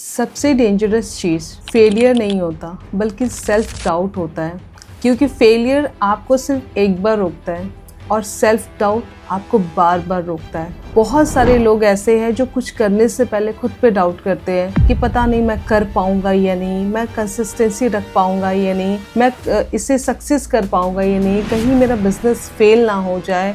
सबसे डेंजरस चीज़ फेलियर नहीं होता बल्कि सेल्फ डाउट होता है, क्योंकि फेलियर आपको सिर्फ एक बार रोकता है और सेल्फ डाउट आपको बार बार रोकता है। बहुत सारे लोग ऐसे हैं जो कुछ करने से पहले खुद पे डाउट करते हैं कि पता नहीं मैं कर पाऊंगा या नहीं, मैं कंसिस्टेंसी रख पाऊंगा या नहीं, मैं इसे सक्सेस कर पाऊंगा या नहीं, कहीं मेरा बिजनेस फेल ना हो जाए,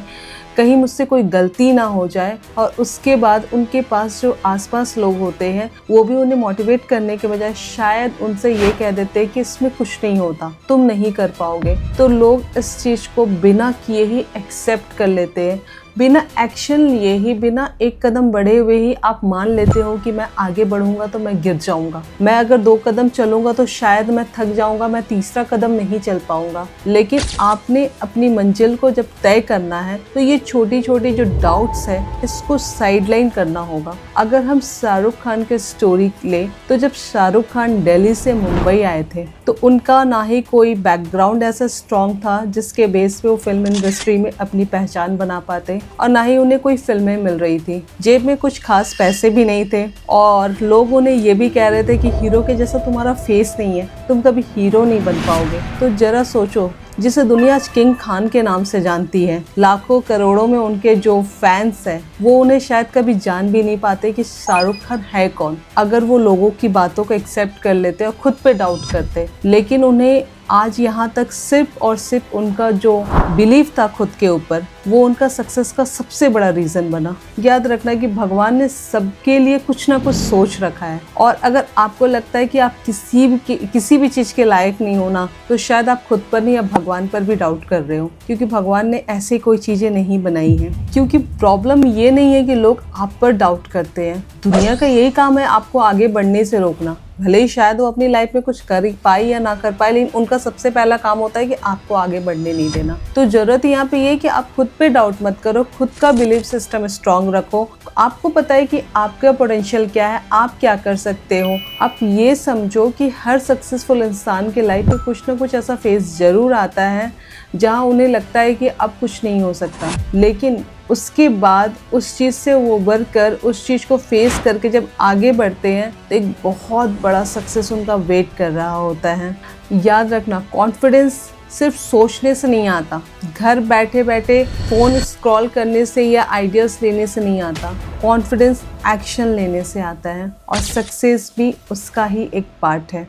कहीं मुझसे कोई गलती ना हो जाए। और उसके बाद उनके पास जो आसपास लोग होते हैं वो भी उन्हें मोटिवेट करने के बजाय शायद उनसे ये कह देते हैं कि इसमें कुछ नहीं होता, तुम नहीं कर पाओगे। तो लोग इस चीज़ को बिना किए ही एक्सेप्ट कर लेते हैं, बिना एक्शन लिए ही, बिना एक कदम बढ़े हुए ही आप मान लेते हो कि मैं आगे बढ़ूंगा तो मैं गिर जाऊंगा, मैं अगर 2 कदम चलूंगा तो शायद मैं थक जाऊंगा, मैं तीसरा कदम नहीं चल पाऊंगा। लेकिन आपने अपनी मंजिल को जब तय करना है तो ये छोटी छोटी जो डाउट्स है इसको साइडलाइन करना होगा। अगर हम शाहरुख खान की स्टोरी ले तो जब शाहरुख खान दिल्ली से मुंबई आए थे तो उनका ना ही कोई बैकग्राउंड ऐसा स्ट्रॉन्ग था जिसके बेस पे वो फिल्म इंडस्ट्री में अपनी पहचान बना पाते, और ना ही उन्हें कोई फिल्में मिल रही थी। जेब में कुछ खास पैसे भी नहीं थे और लोग उन्हें ये भी कह रहे थे कि हीरो के जैसा तुम्हारा फेस नहीं है, तुम कभी हीरो नहीं बन पाओगे। तो जरा सोचो, जिसे दुनिया आज किंग खान के नाम से जानती है, लाखों करोड़ों में उनके जो फैंस हैं वो उन्हें शायद कभी जान भी नहीं पाते कि शाहरुख खान है कौन, अगर वो लोगों की बातों को एक्सेप्ट कर लेते और खुद पे डाउट करते। लेकिन उन्हें आज यहाँ तक सिर्फ और सिर्फ उनका जो बिलीव था खुद के ऊपर, वो उनका सक्सेस का सबसे बड़ा रीज़न बना। याद रखना कि भगवान ने सबके लिए कुछ ना कुछ सोच रखा है, और अगर आपको लगता है कि आप किसी भी चीज़ के लायक नहीं हो ना, तो शायद आप खुद पर नहीं, आप भगवान पर भी डाउट कर रहे हो, क्योंकि भगवान ने ऐसी कोई चीज़ें नहीं बनाई हैं। क्योंकि प्रॉब्लम ये नहीं है कि लोग आप पर डाउट करते हैं, दुनिया का यही काम है आपको आगे बढ़ने से रोकना। भले ही शायद वो अपनी लाइफ में कुछ कर पाए या ना कर पाए, लेकिन उनका सबसे पहला काम होता है कि आपको आगे बढ़ने नहीं देना। तो जरूरत यहाँ पे ये है कि आप खुद पे डाउट मत करो, खुद का बिलीफ सिस्टम स्ट्रांग रखो। आपको पता है कि आपका पोटेंशियल क्या है, आप क्या कर सकते हो। आप ये समझो कि हर सक्सेसफुल इंसान के लाइफ में कुछ ना कुछ ऐसा फेज जरूर आता है जहाँ उन्हें लगता है कि अब कुछ नहीं हो सकता, लेकिन उसके बाद उस चीज़ से वो उबर कर, उस चीज़ को फेस करके जब आगे बढ़ते हैं तो एक बहुत बड़ा सक्सेस उनका वेट कर रहा होता है। याद रखना, कॉन्फिडेंस सिर्फ सोचने से नहीं आता, घर बैठे बैठे फ़ोन स्क्रॉल करने से या आइडियाज़ लेने से नहीं आता। कॉन्फिडेंस एक्शन लेने से आता है, और सक्सेस भी उसका ही एक पार्ट है।